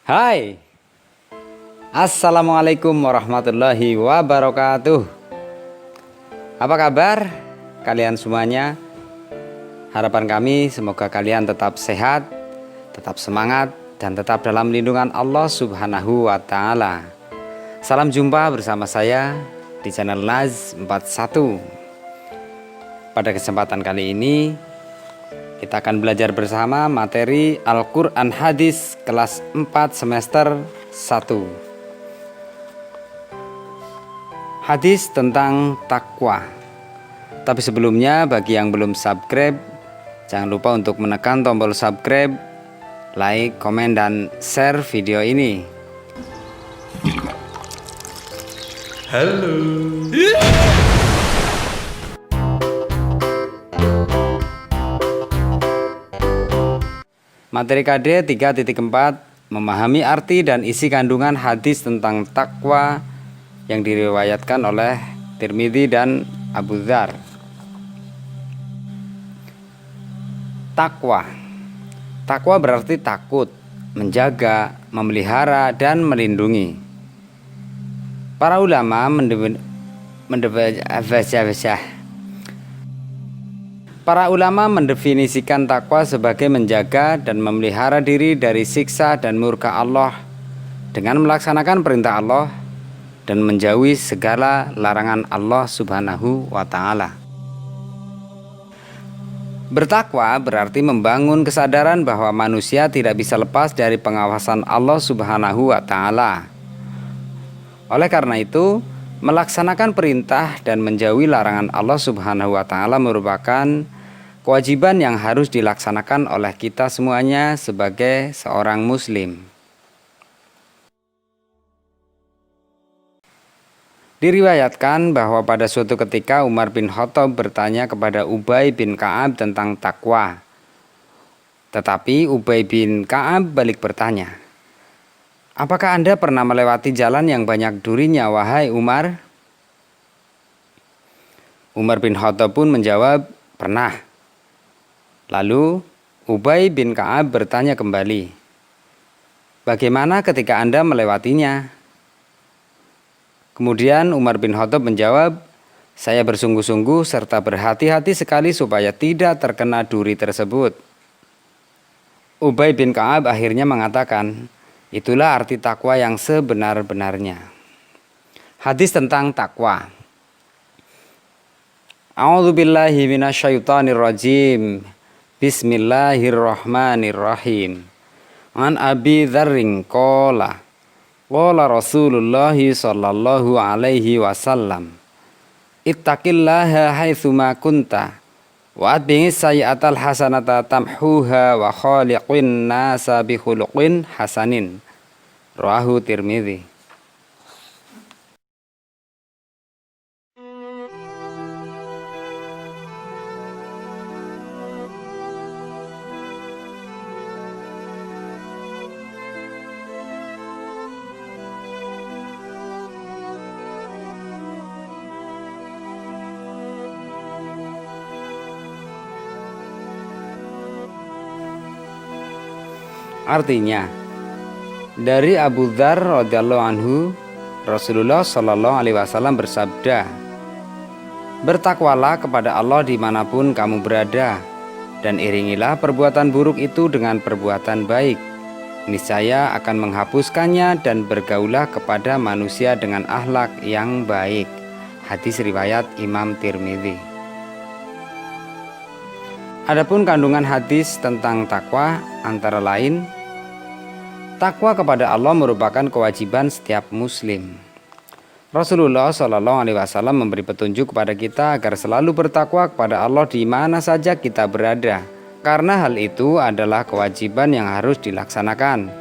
Hai, Assalamualaikum warahmatullahi wabarakatuh. Apa kabar kalian semuanya? Harapan kami semoga kalian tetap sehat, tetap semangat, dan tetap dalam lindungan Allah Subhanahu wa Ta'ala. Salam jumpa bersama saya di channel Naz 41. Pada kesempatan kali ini kita akan belajar bersama materi Al-Quran Hadis kelas 4 semester 1. Hadis tentang takwa. Tapi sebelumnya bagi yang belum subscribe, jangan lupa untuk menekan tombol subscribe, like, komen, dan share video ini. Halo. Materi KD 3.4, memahami arti dan isi kandungan hadis tentang takwa yang diriwayatkan oleh Tirmidzi dan Abu Dzar. Takwa. Takwa berarti takut, menjaga, memelihara, dan melindungi. Para ulama mendefinisikan takwa sebagai menjaga dan memelihara diri dari siksa dan murka Allah dengan melaksanakan perintah Allah dan menjauhi segala larangan Allah Subhanahu wa Ta'ala. Bertakwa berarti membangun kesadaran bahwa manusia tidak bisa lepas dari pengawasan Allah Subhanahu wa Ta'ala. Oleh karena itu, melaksanakan perintah dan menjauhi larangan Allah Subhanahu wa Ta'ala merupakan kewajiban yang harus dilaksanakan oleh kita semuanya sebagai seorang muslim. Diriwayatkan bahwa pada suatu ketika Umar bin Khattab bertanya kepada Ubay bin Ka'ab tentang takwa. Tetapi Ubay bin Ka'ab balik bertanya, "Apakah Anda pernah melewati jalan yang banyak durinya, wahai Umar?" Umar bin Khattab pun menjawab, "Pernah." Lalu Ubay bin Ka'ab bertanya kembali, "Bagaimana ketika Anda melewatinya?" Kemudian Umar bin Khattab menjawab, "Saya bersungguh-sungguh serta berhati-hati sekali supaya tidak terkena duri tersebut." Ubay bin Ka'ab akhirnya mengatakan, "Itulah arti takwa yang sebenar-benarnya." Hadis tentang takwa. A'udzubillahi minasyaitonirrajim. Bismillahirrahmanirrahim. An Abi Dzarrin qala Rasulullah sallallahu alaihi wasallam, ittaqillaha haitsuma kunta wa atbi'is sayyi'atal hasanata tamhuha wa khaliqin nasa bi khuluqin hasanin. Rawahu Tirmidzi. Artinya, dari Abu Dzar radhiyallahu anhu, Rasulullah shallallahu alaihi wasallam bersabda, "Bertakwalah kepada Allah dimanapun kamu berada, dan iringilah perbuatan buruk itu dengan perbuatan baik. Niscaya akan menghapuskannya, dan bergaulah kepada manusia dengan akhlak yang baik." Hadis riwayat Imam Tirmidzi. Adapun kandungan hadis tentang takwa antara lain, takwa kepada Allah merupakan kewajiban setiap muslim. Rasulullah Shallallahu Alaihi Wasallam memberi petunjuk kepada kita agar selalu bertakwa kepada Allah di mana saja kita berada, karena hal itu adalah kewajiban yang harus dilaksanakan.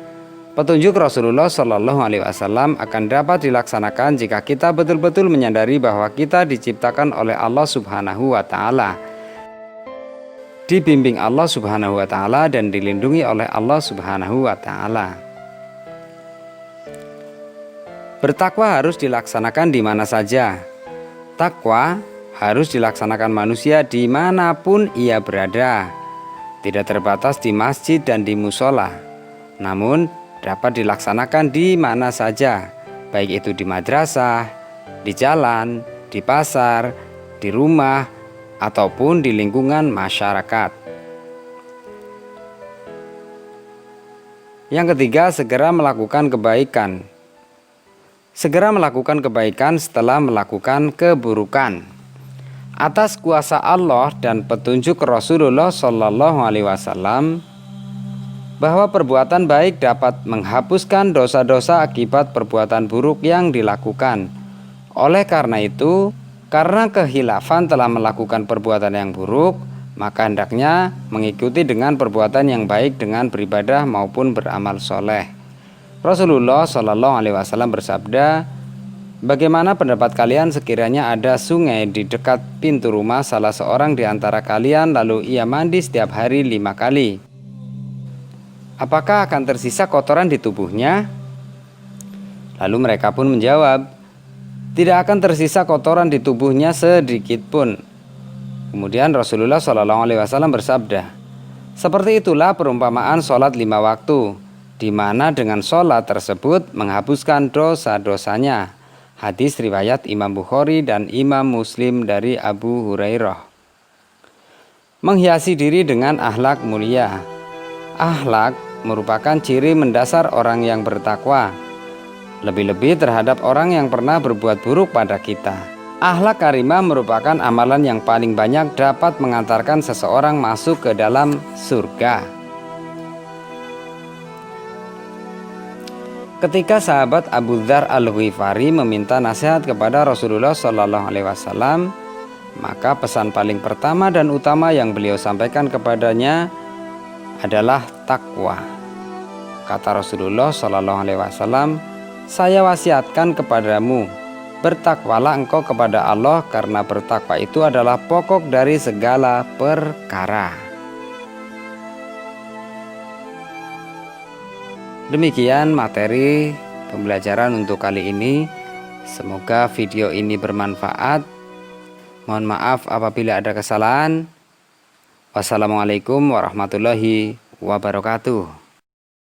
Petunjuk Rasulullah Shallallahu Alaihi Wasallam akan dapat dilaksanakan jika kita betul-betul menyadari bahwa kita diciptakan oleh Allah Subhanahu wa Ta'ala, dibimbing Allah Subhanahu wa Ta'ala, dan dilindungi oleh Allah Subhanahu wa Ta'ala. Bertakwa harus dilaksanakan di mana saja. Takwa harus dilaksanakan manusia dimanapun ia berada, tidak terbatas di masjid dan di musola. Namun dapat dilaksanakan di mana saja, baik itu di madrasah, di jalan, di pasar, di rumah, ataupun di lingkungan masyarakat. Yang ketiga, segera melakukan kebaikan. Segera melakukan kebaikan setelah melakukan keburukan. Atas kuasa Allah dan petunjuk Rasulullah Shallallahu Alaihi Wasallam bahwa perbuatan baik dapat menghapuskan dosa-dosa akibat perbuatan buruk yang dilakukan. Oleh karena itu, karena kehilafan telah melakukan perbuatan yang buruk, maka hendaknya mengikuti dengan perbuatan yang baik dengan beribadah maupun beramal soleh. Rasulullah Shallallahu Alaihi Wasallam bersabda, "Bagaimana pendapat kalian sekiranya ada sungai di dekat pintu rumah salah seorang di antara kalian, lalu ia mandi setiap hari 5 kali? Apakah akan tersisa kotoran di tubuhnya?" Lalu mereka pun menjawab, "Tidak akan tersisa kotoran di tubuhnya sedikit pun." Kemudian Rasulullah SAW bersabda, "Seperti itulah perumpamaan sholat 5 waktu, di mana dengan sholat tersebut menghapuskan dosa-dosanya." Hadis riwayat Imam Bukhari dan Imam Muslim dari Abu Hurairah. Menghiasi diri dengan akhlak mulia. Akhlak merupakan ciri mendasar orang yang bertakwa, lebih-lebih terhadap orang yang pernah berbuat buruk pada kita. Akhlak karimah merupakan amalan yang paling banyak dapat mengantarkan seseorang masuk ke dalam surga. Ketika sahabat Abu Dzar Al-Ghifari meminta nasihat kepada Rasulullah Shallallahu Alaihi Wasallam, maka pesan paling pertama dan utama yang beliau sampaikan kepadanya adalah takwa. Kata Rasulullah Shallallahu Alaihi Wasallam, "Saya wasiatkan kepadamu, bertakwalah engkau kepada Allah, karena bertakwa itu adalah pokok dari segala perkara." Demikian materi pembelajaran untuk kali ini. Semoga video ini bermanfaat. Mohon maaf apabila ada kesalahan. Wassalamualaikum warahmatullahi wabarakatuh.